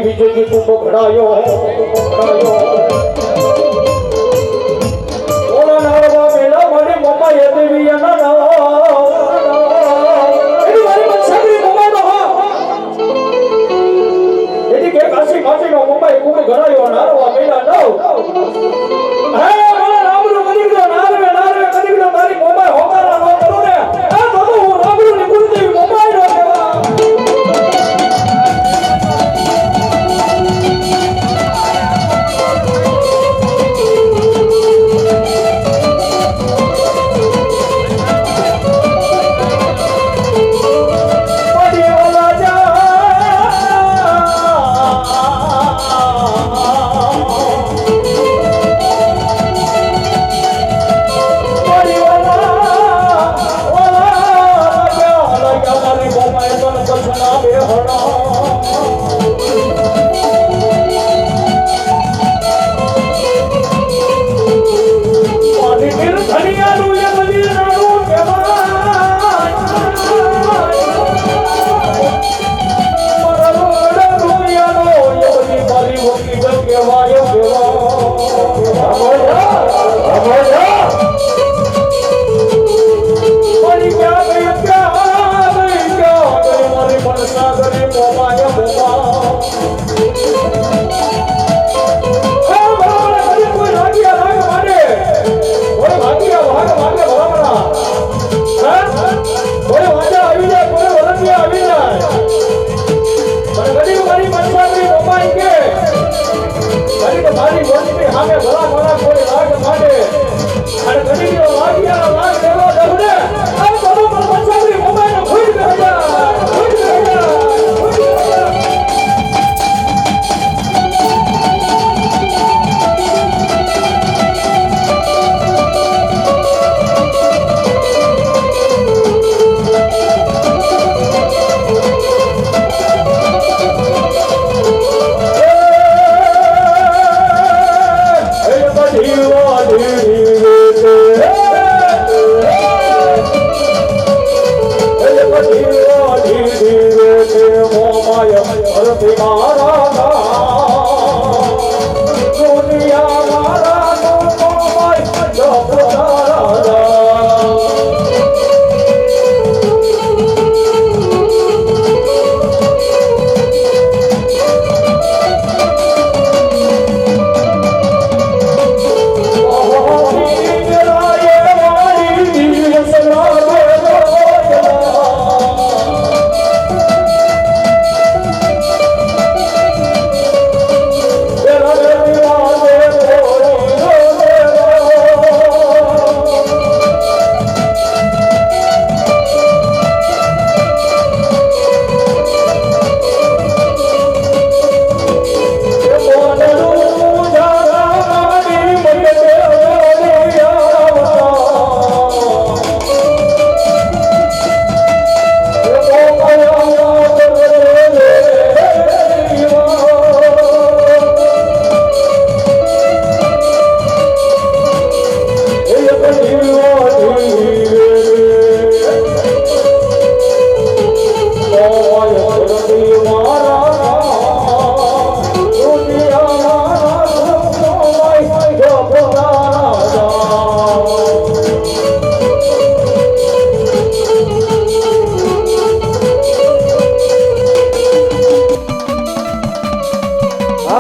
વિજય તું ઘડાયો ઓલા નારવા મેલા મને મમ્મા એ દેવી ના એની મારી મનસાગરી મમ્મા નો એની કે કાશી માજી નો મમ્મા એ તું ઘડાયો નારવા મેલા નો હે ઓલા રામરો કદી ગયો નારવે કદી ગયો મારી મમ્મા હોકારા નો કરો ને આ તો હું રામરો ની ગુરુદેવી મમ્મા નો કેવા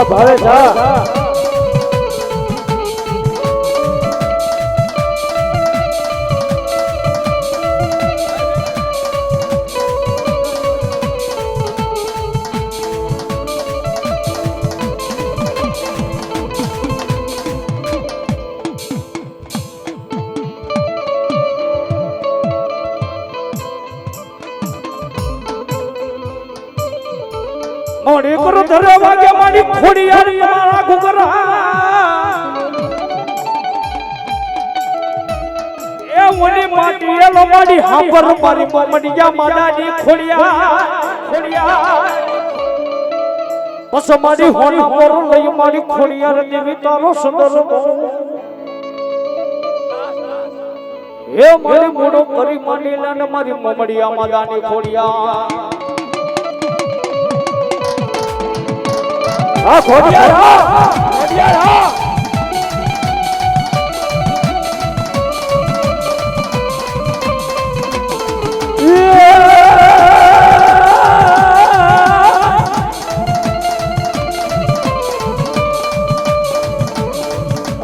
ભાવે જા મોડી પર ધરે વાગે મારી ખોડિયાર તમારા ઘુગરા એ ઓની માટી એલો માડી હાપર મારી મડી જા માડાની ખોડિયાર બસ મારી હોના પર લઈ મારી ખોડિયાર દેવી તારો સુંદર એ મારી મોડો કરી માની લાને મારી મમડિયા માદાની ખોડિયાર આ ખોડિયાર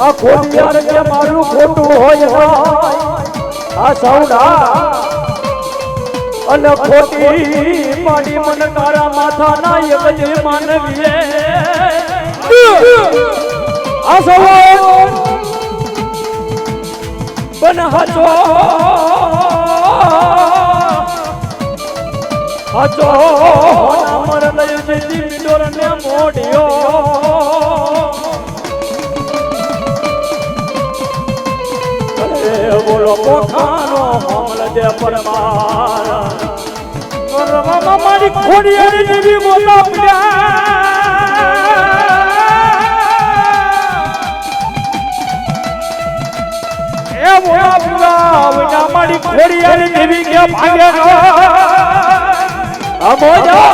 આ ખોડિયાર કે મારું ખોટું હોય આ સૌડા અને ખોટી પાડી મન તારા માથા ના એક જ માનવીએ આ સૌ બન હાચો હાચો અમર લઈ જતી મિડોર ને મોઢિયો બોલો પોખાનો મામલ દે પરમાર પરમા મારી ખોડિયારી દેવી મોટા પડ્યા એ મોટા પુરા મારી ખોડિયારી દેવી કે ભાગે આ મોજા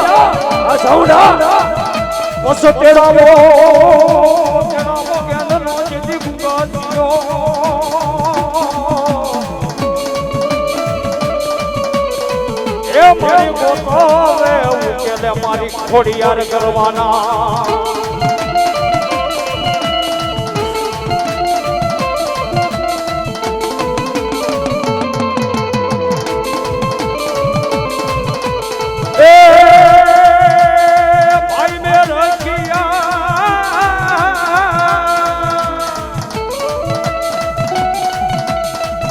આ સૌડા પસો તેરાવો કે નો જેતી ગુગાતીઓ મારી ગોતોવે ઉકેલે મારી ખોડિયાર કરવાના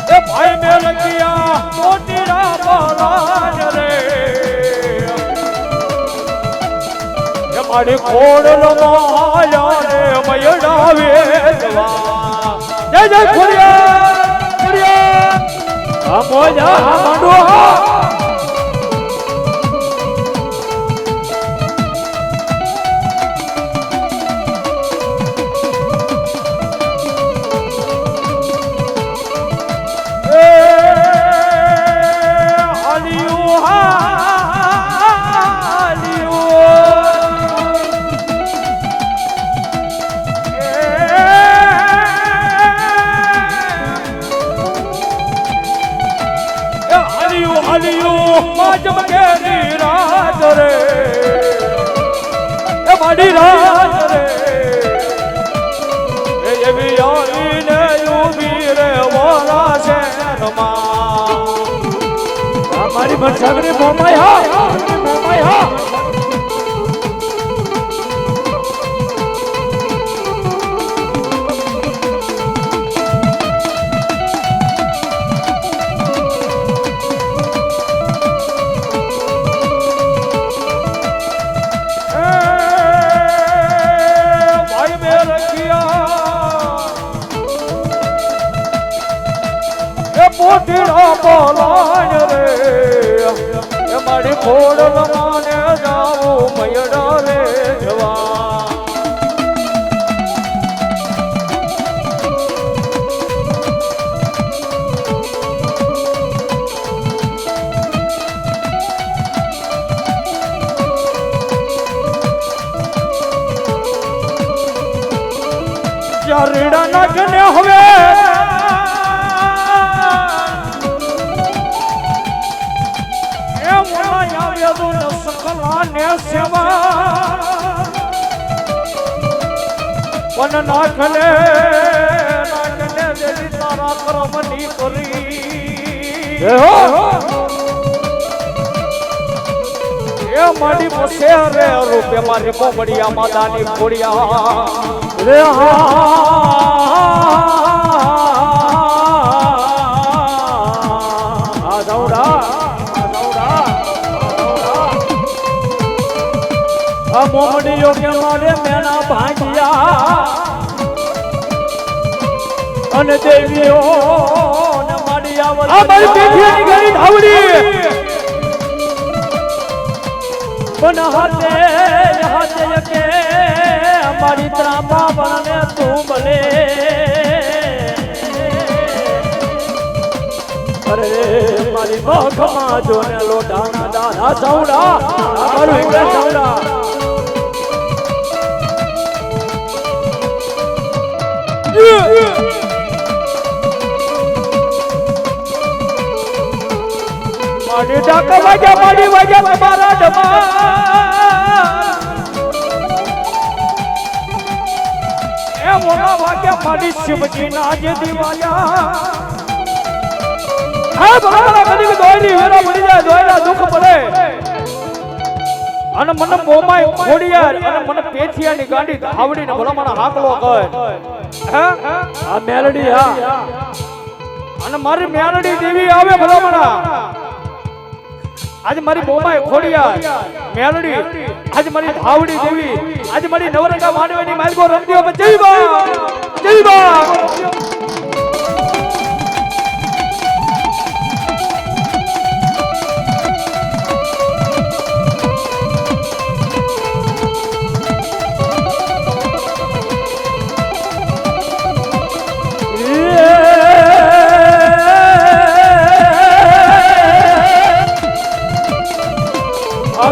એ ભાઈ મે રખિયા મોટી રામલાજ રે મારી ખોડ માયા રે મયડા વેદવા જય જય ખોડિયાર ખોડિયાર આ મોજા માંડો जब के राज रे ए बड़ी राज रे ये भी यानी ने यू भी रे वाला से नमा हमारी भटकने मोमया પોતીડા બોલાય રે એ મારી ખોડ માને જાવું મયડા રે જવા યા રેડા નાખને હવે પણ નાખલે દેવી તારા કરમની કરી એ મારી પસે રે રૂપે મારી પોબડિયા માદાની ખોડિયા રે આ દૌડા મોમડીઓ કે મારે મેના ભાગ્યા અને દેવીઓ ને મારી આવલ આ મારી પેઠીની ઘરી ઢાવડી પણ હાથે કે મારી ત્રાપા બને તું ભલે અરે મારી ભખમાં જોને લોટાના દાદા સૌડા મારું સૌડા માડી ડાકા વાગ્યા માડી વાગ્યા તમારા ડમા એ મોના વાગ્યા માડી શિવજી ના જે દિવાયા હા બરાબર કદી દોયરી વેરા પડી જાય દોયરા દુખ પડે અને મને મોમાય ખોડિયાર અને મને પેથિયાની ગાંડી ધાવડીને ભલામણા હાકલો કહે હે આ મેલડી હા અને મારી મેલડી દેવી આવે ભલામણા आज मारी मोमाय खोड़िया मेलडी आज मारी धावड़ी देवी आज मारी नवरंगा मानवेनी माल को रमदियो में जय बा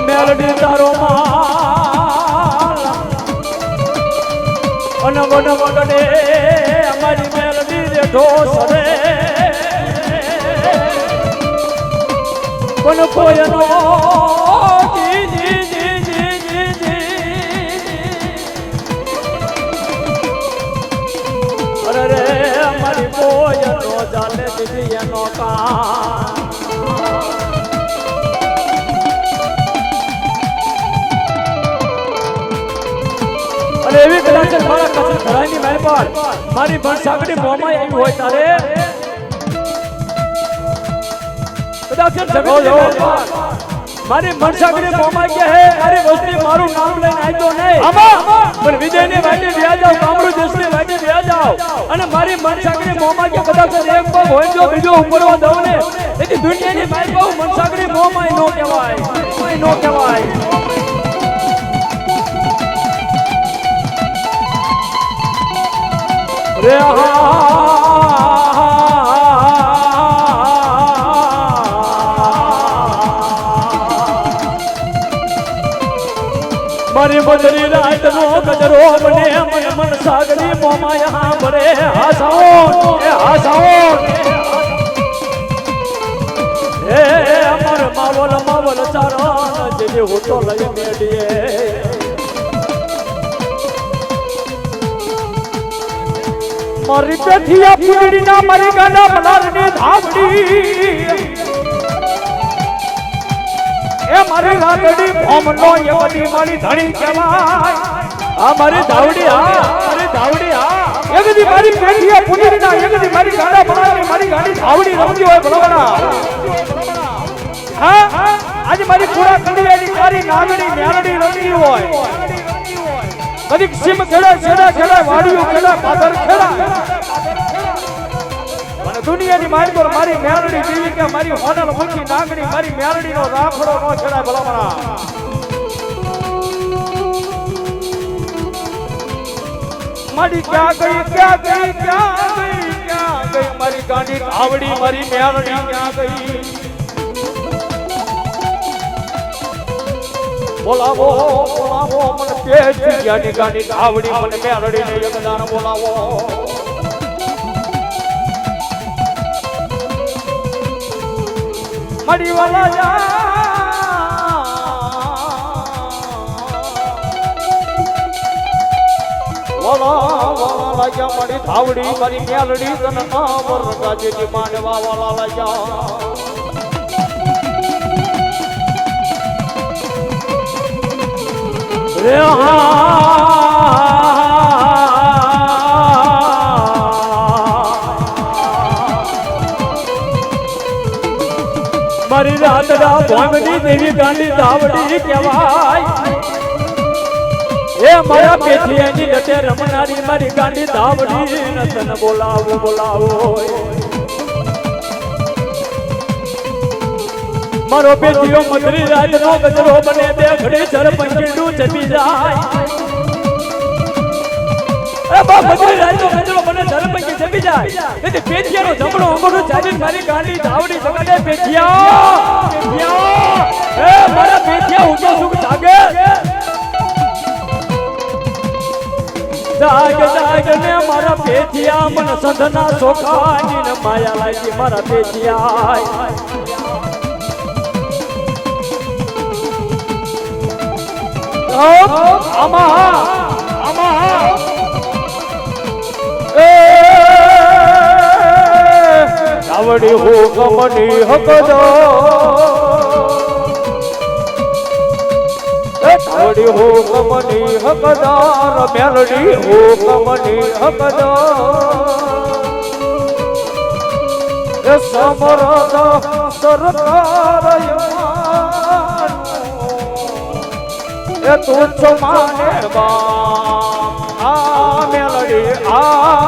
मेलडी तारो माल वन वगड़े हमारी मेलडी रे ढोसरे वन कोयनो जी जी जी जी जी जी अरे रे हमारी कोयनो जाले दीदी एनो का एवी कदाच मारा कसर धरानी मेरे पार मारी बनसागड़ी मोमाई आई होय तारे कदाच जगो जो मारी बनसागड़ी मोमाई क्या है अरे वस्ती मारू नाम लेने आई तो नहीं अमा पर विजय ने वाटे दिया जाओ कामरू देश ने वाटे दिया जाओ અને મારી बनसागड़ी मोमाई के कदाच एक पग होय जो बीजो ઉપરવા દઉં ને એથી દુનિયાની મારી બહુ बनसागड़ी मोमाई નો કહેવાય કોઈ નો કહેવાય रे मारी मदरी रात नो गजरो बने मन मन सागरी मोमा यहाँ बड़े हासाओ ए अमर मावल मावल चारण जे हो तो लय मेडिए मारी पेथिया पुजड़ी ना मारी गाना मलारनी धावड़ी ए मारी रातड़ी भोमनो ये बड़ी मारी धणी कहेवाय आ मारी धावड़ी एकदी मारी पेथिया पुजड़ी ना एकदी मारी गाना मलारनी मारी गाड़ी धावड़ी रमदी होय भलवना हां आज मारी पूरा कंडियानी कारी नागड़ी न्यारड़ी रमदी होय कदी सिम खेड़ा छेड़ा खेड़ा वाडियो खेड़ा पादर खेड़ा મને દુનિયાની મારી પર મારી મેલડી દેવી કે મારી હોનલ મુખી નાગણી મારી મેલડીનો રાફડો નો છેડાય ભલામણા મારી ક્યાં ગઈ મારી ગાંડી ધાવડી મારી મેલડી ક્યાં ગઈ બોલાવો મને પેઠિયાની ગાંડી ધાવડી મને મેલડીને યજ્ઞાન બોલાવો मड़ी वाला जा वाला जा मड़ी धावड़ी मरी मेलड़ी तन नावर राजे जी मानवा वाला जा रे मारी रातड़ा भोमनी देवी गांडी धावड़ी कहेवाय ए मारा पेठियानी लटे रमनारी मारी गांडी धावड़ी नतन बोलावो मारो पेठियो मदरी रात नो गजरो बने दे घड़ी चर पंचडू चपी जाय ए बा मदरी रात नो गजरो बने चर पंची चपी जाय एते पेठियानो जमणो अंगोडो चाली मारी गांडी धावड़ी जगदे पेठिया ए मारा पेठिया उतो सुख जागे જાગ જાગ ને મારા પેથિયા મન સંધના સોખાની ને માયા લાગી મારા પેથિયા આમાં આવડી હુકમની હકદો આવડી હુકમની હકદાર મેલડી હુકમની હકદાર એ સમરદ સરકાર એ તું માને બા મેલડી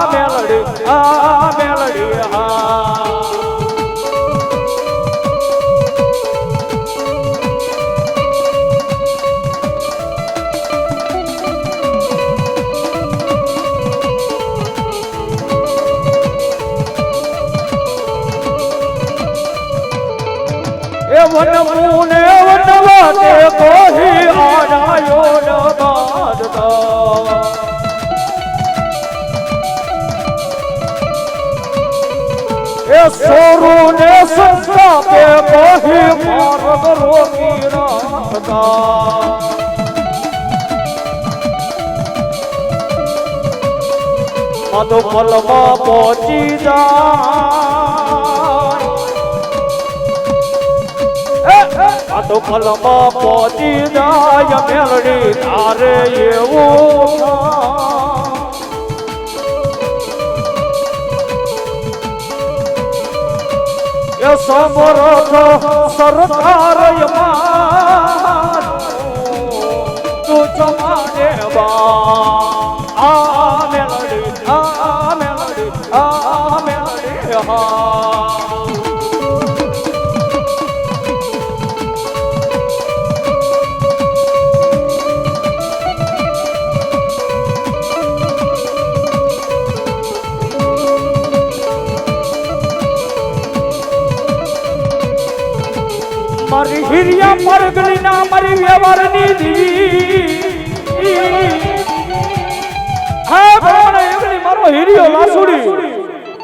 મેલડી વનમુને વનવાતે કોઈ આડાયો ન બાદતા એ સોરુને સંતાપે કોઈ માર્ગ રોકી રાખતા મધુપલમાં પહોંચી જાય તો પલમાં પહોંચી જાય મેલડી તારે એવું એ સમરથ સરકાર તું જમાને બા મેલડી મારી હિરિયા પરગણી ના મારી વ્યવહારની દીવી હા ભગવાન એવડી મારો હિરિયો લાસુડી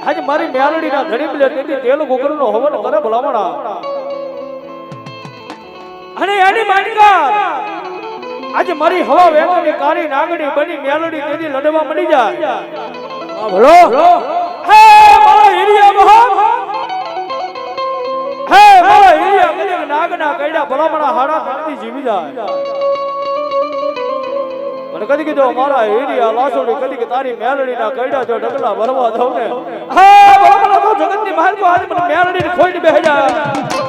આજે મારી મેલડી ના ધડી બલે તેથી તેલ ગોગરનો હવન કરે ભલામણા અને એની માનકા આજે મારી હવા વેગની કાળી નાગણી બની મેલડી તેથી લડવા મળી જાય ભલો હે મારો હિરિયા મહા હે મારા હિરિયા કદી નાગના કઈડા ભલામણા હાડા કાઢી જીવી જાય મને કદી કીધો મારા હિરિયા લાસોડી કદી કે તારી મેલડી ના કઈડા જો ઢગલા ભરવા દઉં ને હે ભલામણા તો જગતની મહાન કો આજ મને મેલડી ને ખોઈને બેહી જાય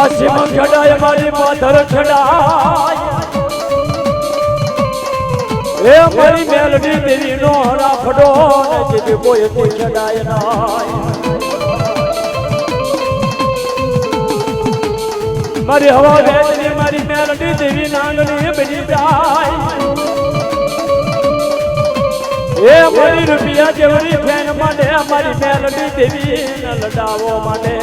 આસિમ ચડાય મારી પાથર ચડાય એ મારી મેલડી દેવી નો રાફડો નથી કોઈ કોઈ ચડાય નાય મારી હવા વેચની મારી મેલડી દેવી નાંગણી બની જાય એ મારી રૂપિયા જેવડી ફેન માટે મારી મેલડી દેવી ન લડાવો માટે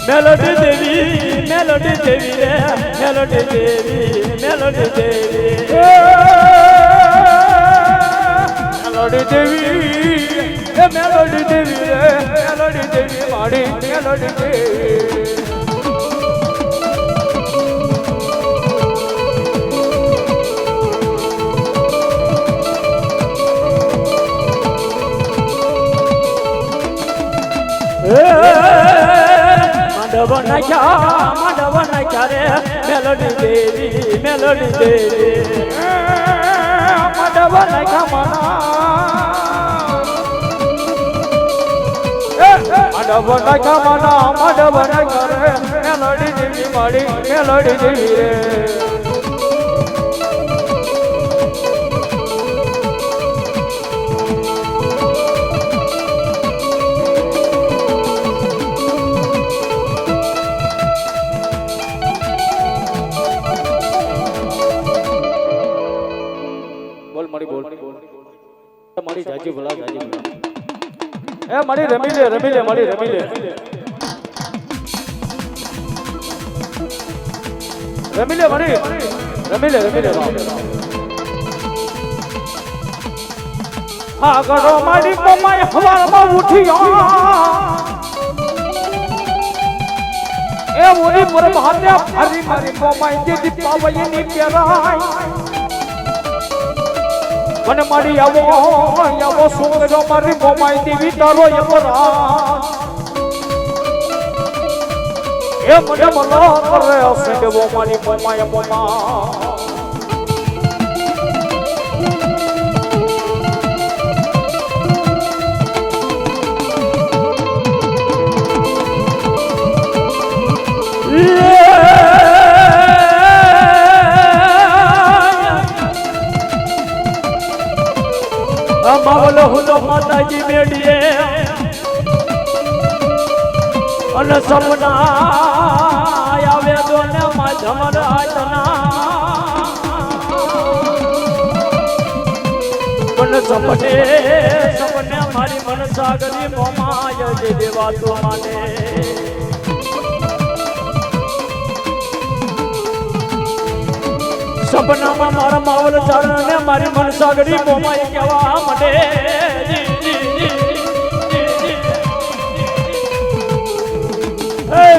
મેલડી દેવી રે મેલડી દેવી મેલડી દેવી મેલડી દેવી એ મેલડી દેવી રે મેલડી દેવી મારી મેલડી દેવી માંડવ નાખ્યા રે મેલડી દેવી માંડવ નાખ્યા માના માંડવ નાખ્યા રે મેલડી દેવી મારી મેલડી દેવી રે મારી બોલ મારી જાજી ભલા જાજી ભલા એ મારી રમી લે મારી રમી લે મારી રમી લે આ ગળો મારી મોમાય હવારમાં ઉઠ્યો એ ઓની પર ભાત્યા ફરી મારી મોમાય જેથી પાવયની પેરાય મને મારી આવો સુંદરો મારી મોમાય દેવી તારો યમરા એ મને મનો કરે સંગવો મારી મોમાય મોમા માવલો હુલો માતાજી મેડીએ અને સપના આવે દોને માધમ રાતના પણ સપને મારી મન સાગરી મોમાય જે દેવા તો માને સપનામાં મારા માવલ ચારણને મારી મન સાગરી મોમાય કહેવા માટે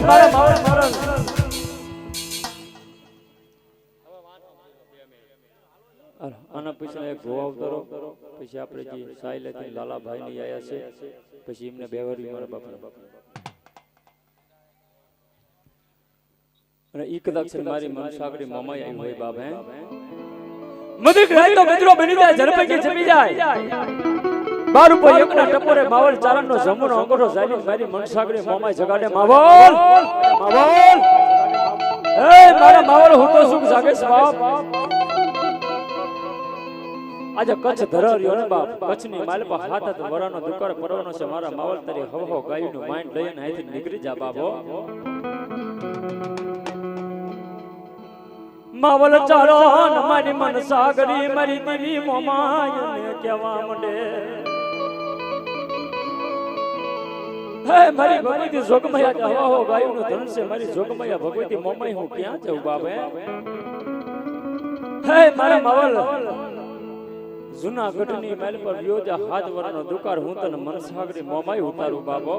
મારા માવલ મારા આના પછી એક ગોવાવ કરો પછી આપણે જે સાયલેથી લાલાભાઈ ની આયા છે પછી એમને બેવરી મારા બાપા અને ઈ કદાચ મારી મન સાગરી મોમાઈ આવી હોય બાપ હે મદિક રાય તો મિત્રો બની જાય ઝડપે કે જમી જાય 12 રૂપિયા એકના ટપોરે માવલ ચારણ નો જમણો અંગૂઠો ઝાલી મારી મન સાગરી મોમાઈ જગાડે માવલ એ મારા માવલ હું તો સુખ જાગે છે બાપ આજે કચ્છ ધરાર્યો ને બાપ કચ્છની માલપા હાથ વરાનો દુકાર પરવાનો છે મારા માવલ તારી હવહો ગાયનું માઇન્ડ લઈને અહીંથી નીકળી જા બાપો માવલ ચારણ મારી મન સાગરી મારી દેવી મોમાયને કહેવા મંડે હે મારી ભગવતી જોગમયા હવા ગાયનું ધન છે મારી જોગમયા ભગવતી મોમાય હું ક્યાં જાઉં બાપે હે મારા માવલ જૂનાગઢની મેલ પર યોજા હાથ વરનો દુકાર હું તને મન સાગરી મોમાય ઉતારું બાબો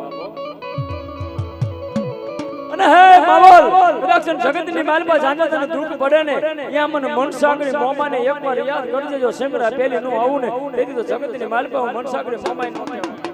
અને હે માવલ રક્ષણ જગતની માલપા જાને તને દુઃખ પડે ને યા મને મન સાગરી મોમાને એકવાર યાદ કરજે જો સેમરા પેલી નો આવું ને તેથી તો જગતની માલપા હું મન સાગરી મોમાય નો કહેવાય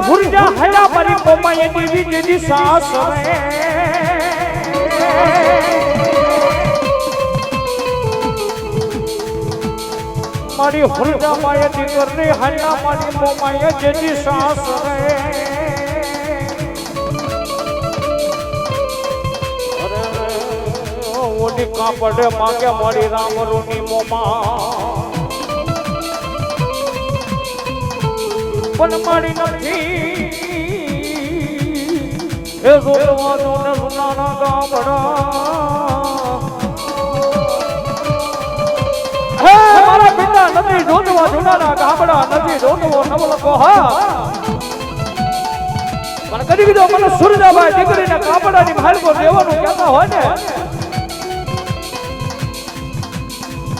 હુરજા હયા મારી મોમાય દેવી દેવી સાસ રે મારી હુરજા માય દીકરી હયા મારી મોમાય દેવી સાસ રે અરે ઓડી કાપડે માંગે મારી રામરુની મોમા પણ મારી નથી એ રોવાનો ને સુનાના ગામડા હે મારા પિતા નથી જોતવા સુનાના ગામડા નથી જોતવો નવલકો હા પણ કદી કીધો મને સુરજાભાઈ દીકરીને કાપડાની માલકો દેવાનું કહેતા હોય ને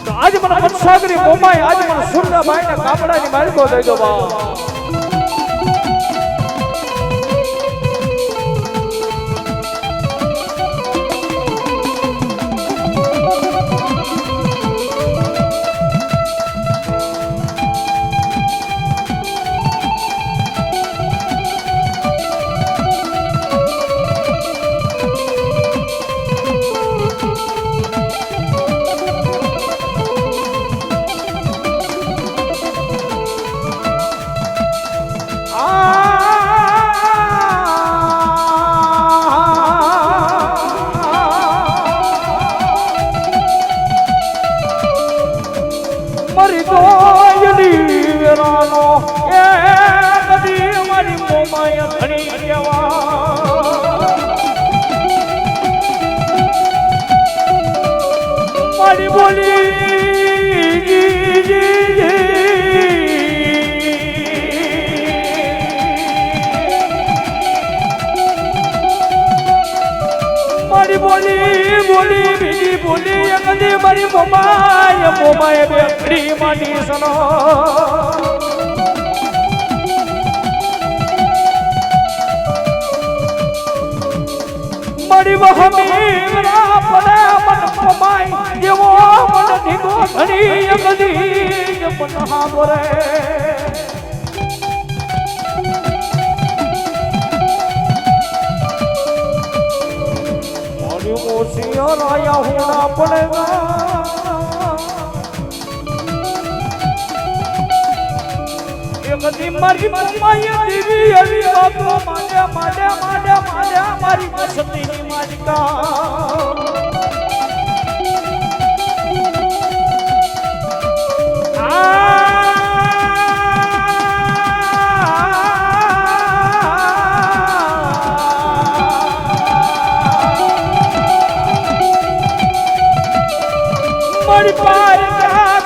તો આજ મને મનસાગરી મોમાઈ આજ મને સુરજાભાઈને કાપડાની માલકો દઈ દો બા મારી બોલી મારી બોલી બોલી બીજી બોલી કદી મારી મોમાએ બેકડી માટી સનો મારી વહમી રા પડે મન મોમાય જેવો મન ધીગો ધણી કદી મન હાબરે होशियार आया होना पड़ेगा एक दिन मारी मम्मा देवी अली बाबू माने माने माने माने हमारी मस्ती की मालिका मारी पार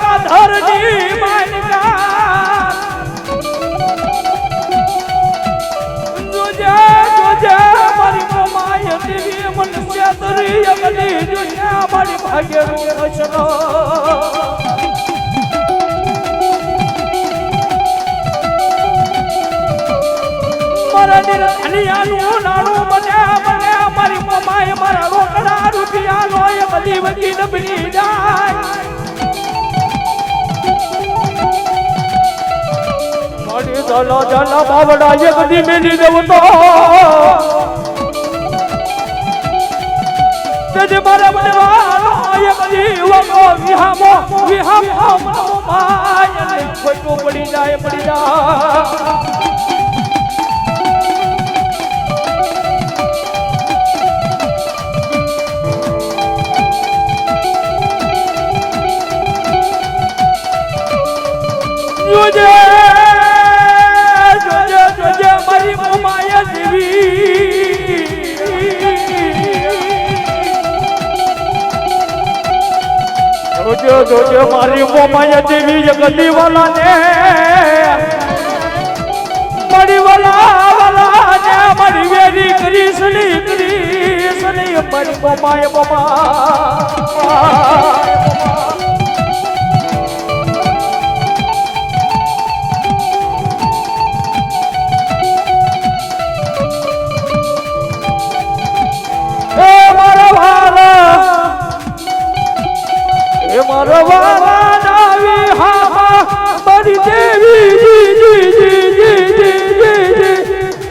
का धरनी मालिका तुझे तुझे मारी मोमाय देवी मनुष्य तरी अगली दुनिया मारी भाग्य रूपसनो मारा दिल अनियानु नानु बने बने मारी मोमाय मारा रोकड़ा रुपिया लोय बली वकी नबनी जाय मारी चलो चलो बावड़ा ये कदी मेरी देवतो तेरे मारे बनवालो ये कदी वो विहामो माय कोई को पड़ी जाए तुझे तुझे तुझे मारी मोमाया देवी तुझे तुझे मारी मोमाया देवी जगती वाला ने मारी वाला वाला ने मारी वेरी कृष्णी मारी मोमाया मोमा मरवाला नावी हा हा बड़ी देवी जी जी जी जी जी जी जी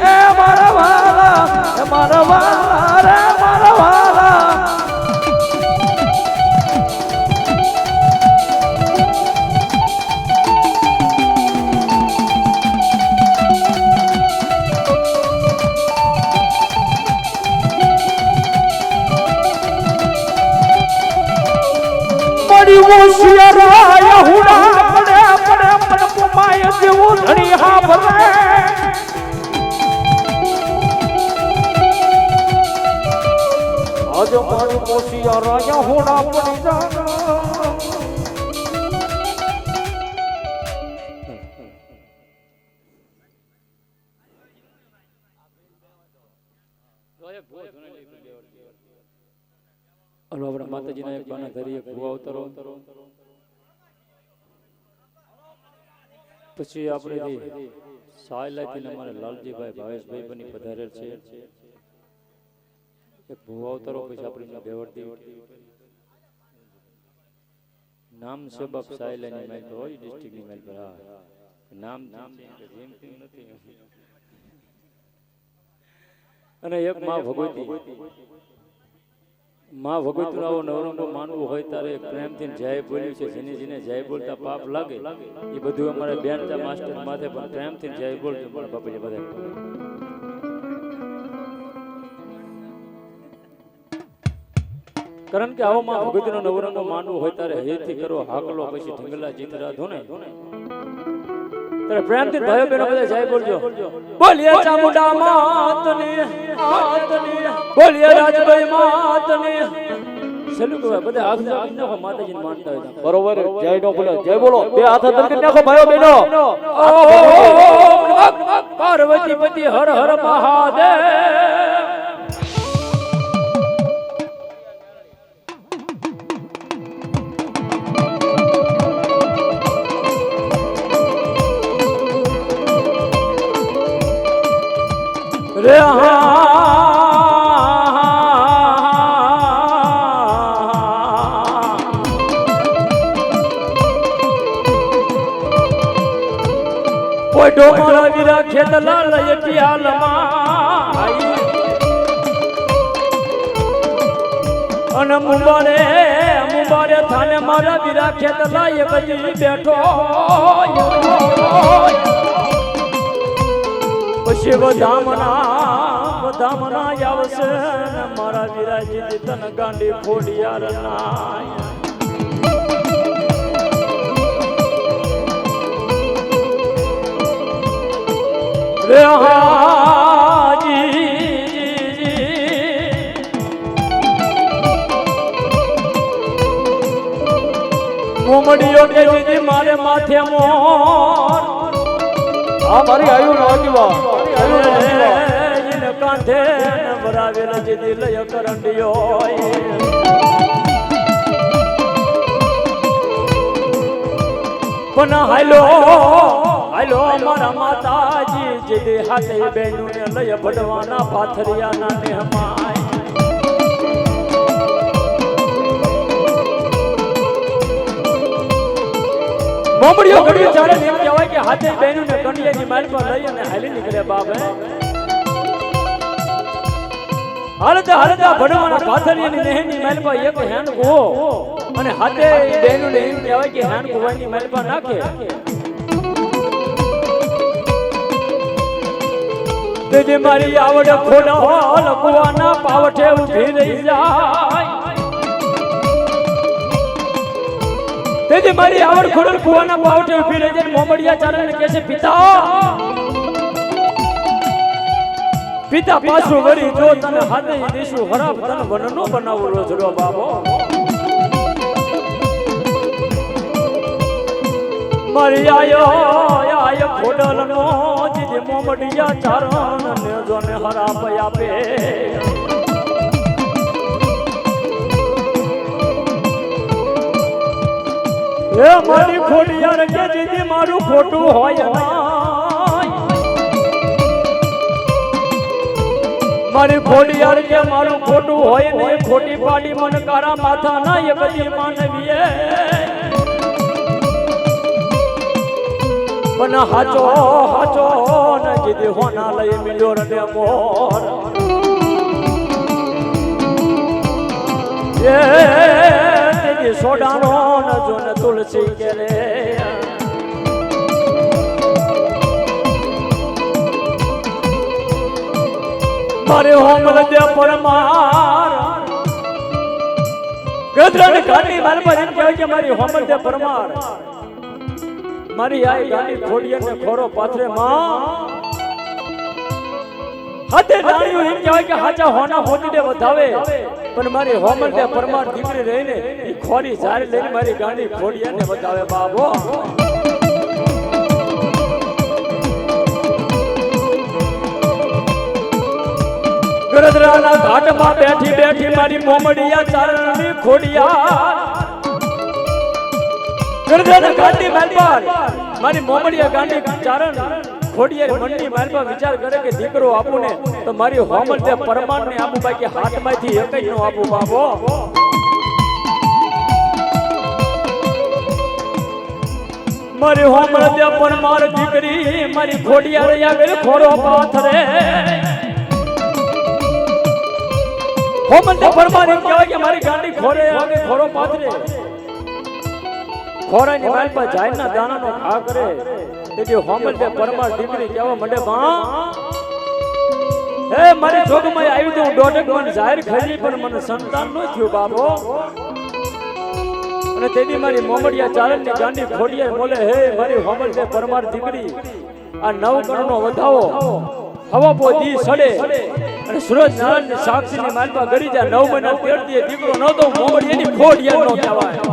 ए मरवाला रे मरवाला होशियार आया हुड़ा पड़े पड़े मन पुमाय देवो धनी हा भरे आज मारी होशियार आया हुड़ा पड़ी जाना और अपना माताजी ने एक बाना धरी एक भुआ उतरो પછી આપણે જે સાયલાથી અમારા લાલજીભાઈ ભાવેશભાઈ બની પધારેલ છે એક ભુવા ઉતરો પછી આપણે બેવડતી નામ સબબ સાયલાની મેલ તો હોય ડિસ્ટ્રિક્ટની મેલ પર નામ જેમ તેમ નથી અને એક માં ભગવતીનો આવો નવરંગો માનવું હોય ત્યારે પ્રેમથી જય બોલ્યું છે જેને જેને જય બોલતા પાપ લાગે એ બધું અમારે બેનતા માસ્ટર માથે પણ પ્રેમથી જય બોલજો મારા બાપુજી બધા કારણ કે આવો માં ભગવતીનો નવરંગો માનવું હોય ત્યારે હેથી કરો હાકલો પછી ઢંગલા જીતરા ધોને ત્યારે પ્રેમથી ભાઈઓ બહેનો બધા જય બોલજો બોલીએ ચામુંડા માતની બોલીએ રાજભાઈ માતની છેલ્લું કહેવાય બધા હાથ જોડી નાખો માતાજીને માનતા હોય તો. બરોબર જય નો બોલો જય બોલો બે હાથ ધરકી નાખો ભાઈઓ બહેનો પાર્વતી પતિ હર હર મહાદેવ. રે કોઈ ડોમરા વીરા ખેતલા લઈ પિયાલમાં અને મુંબારે થાને મારા વીરા ખેતલા એક જ બેઠો પછી વધામણા આવશે ને મારા વિરાજી તન ગાંડી ખોડિયાર ના રે હાજી મોમડીઓ કે દીદી મારે માથે મોર આ મારી આયુ નો આગેવાન કાંધે બરાવેલ જીદી લય કરંડિયો પણ હાલો મારા માતાજી જીદી હાથે બેનું ને લય ભડવાના પાથરિયાના નેહમાય મોમડીઓ ઘડી ચાલે એમ કહેવાય કે હાથે બેનું ને કંડિયાની માલ પર લઈ અને હાલી નીકળે બાપ હાલતા ભડવાના પાથરિયાની નેહની માલ પર એક હેન ગો અને હાથે બેનું ને એમ કહેવાય કે હેન ગોવાની માલ પર નાખે તેજે મારી આવડ ખોડા હોલ કુવાના પાવઠે ઉભી રહી જાય તેજે મારી આવડ ખોડલ કુવાના પાવઠે ઉભી રહી જાય મોમડિયા ચારણને કહે છે પિતા પાછું વળી જો તને હાથે દેશું ખરાબ તને વનનો બનાવો રોજડો બાબો મારી આયો ખોડલ નો જીજે મોમડિયા ચારણ ને જોને હરાપ આપે એ મારી ખોડિયાર કે જીજે મારું ખોટું હોય મારી ખોડિયાર કે મારું ખોટું હોય ને ખોટી પાડી મન કારા માથા ના એ બધી માનવીએ પણ હાચો ને જીદી હોના લઈ મિલ્યો ને મોર એ જીદી સોડાનો ને જો ને તુલસી કે રે મારે હોમલ દે પરમાર ગદરાને કાઢી માર પર એમ કહેવાય કે મારી હોમલ દે પરમાર મારી આઈ ગાડી ખોડિયર ને ખોરો પાથરે માં હાથે ડાળ્યું એમ કહેવાય કે હાચા હોના હોતી દે વધાવે પણ મારી હોમલ દે પરમાર દીકરી રહીને ઈ ખોરી જારી લઈને મારી ગાડી ખોડિયર ને વધાવે બાબો ગરદરાના ઘાટમાં બેઠી મારી મોમડિયા ચારણની ખોડિયા ગરદરાના ઘાટની માલપાર મારી મોમડિયા ગાંડી ચારણ ખોડિયાર મનની માલપાર વિચાર કરે કે દીકરો આપું ને તો મારી હોમલ તે પરમાણ ને આપું બાકી હાથમાંથી એક જ નો આપું બાબો મારી હોમલ તે પરમાર દીકરી મારી ખોડિયાર આગળ ખોરો પાથરે હોમલ તે પરમાર એમ કહેવાય કે મારી ગાંડી ખોરે આગળ ખોરો પાથરે ખોરાની માલ પર જાયના દાણાનો ઘા કરે તેથી હોમલ તે પરમાર દીકરી કહેવા મંડે માં હે મારી જોગમાં આવી તો દોઢક મન જાહેર ખરી પણ મને સંતાન ન થયું બાબો અને તેથી મારી મોમડિયા ચારણની ગાંડી ખોડિયાર બોલે હે મારી હોમલ તે પરમાર દીકરી આ 9 કણનો વધાવો હવા પો દી સડે અને સૂરજ નારાયણ સાક્ષીની માલપા ગરી જા 9 મહિના તેડતી દીકરો નહોતો મોમડી એની ખોડ યાદ નો કહેવાય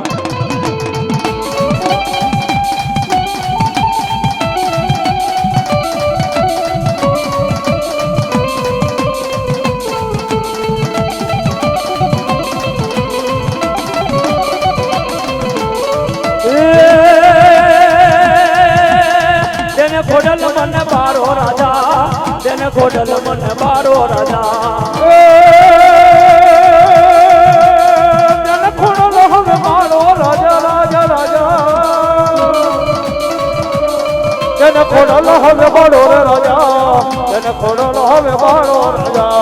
તેને ખોડલ મને બારો રાજા તેને ખોડલ મને બારો રાજા તેને ખોડલ હવે બારો રાજા રાજા રાજા તેને ખોડલ હવે બારો રાજા તેને ખોડલ હવે બારો રાજા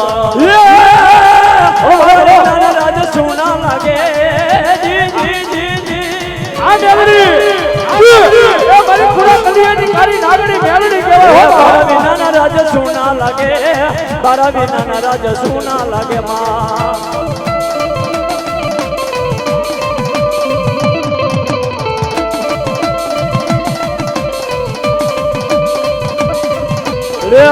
રાજા સુના લાગે જી જી જી જી આ દેવરી મારી પૂરા કલિયાની કારી નાગણી મેલડી કહેવાય બારા વિનાના રાજ સુના લાગે બારા વિનાના રાજ સુના લાગે માં રે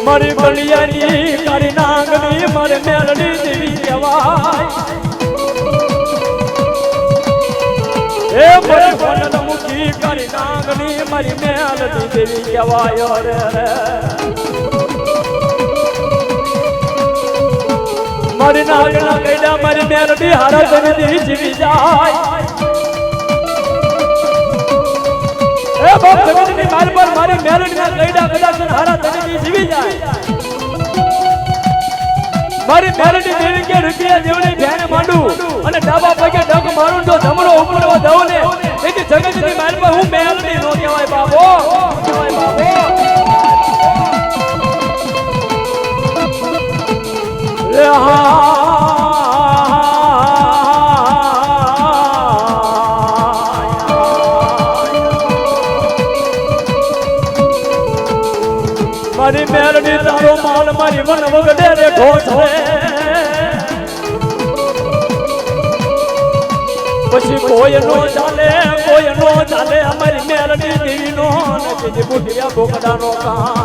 મારી બલિયાની કારી નાગણી મારે મેલડી દેવી કહેવાય એ મારી વનલ મુખી કારી નાગણી મારી મેલડી દેવી કહેવાય રે મારી નાગણા કઈડા મારી મેલડી હારા કરી જીવી જાય એ બાપ જગતની માર પર મારી મેલડીના કઈડા કદાચ હારા તરીકે જીવી જાય મારી મેલડી દેવી કે રૂપિયા જેવડી ભેણ માંડું અને ડાબા પગે ડગ મારું તો જમણો ઉપડવા દઉં ને એથી જગતની માર પર હું મેલડી નો કહેવાય બાબો કહેવાય બાબો રે મારી મેલડી તારો માલ મારી મન વગડે રે ઘોષે પછી કોઈ નો ચાલે અમારી મેલડી દેવી નો નથી બુઢિયા બોકડા નો કા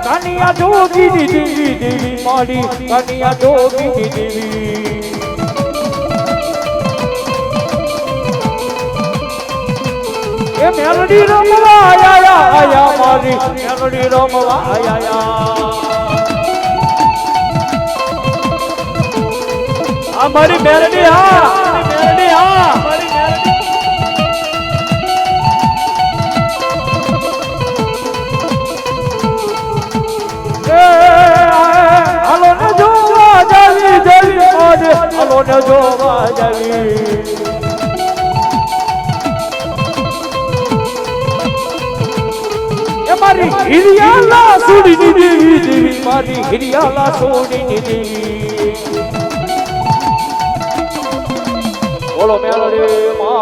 કાનિયા જોગી દેવી દેવી મારી કાનિયા જોગી દેવી એ મેલડી રમવા આયા મારી મેલડી રમવા આયા આ મારી મેલડી હા મેલડી હા મારી મેલડી હાલો ને જોવા જાવી દેવી મારે હાલો ને જોવા જાવી મારી હિરિયાલા સોડીની દેવી દેવી મારી હિરિયાલા સોડીની દેવી બોલો મેલડી માં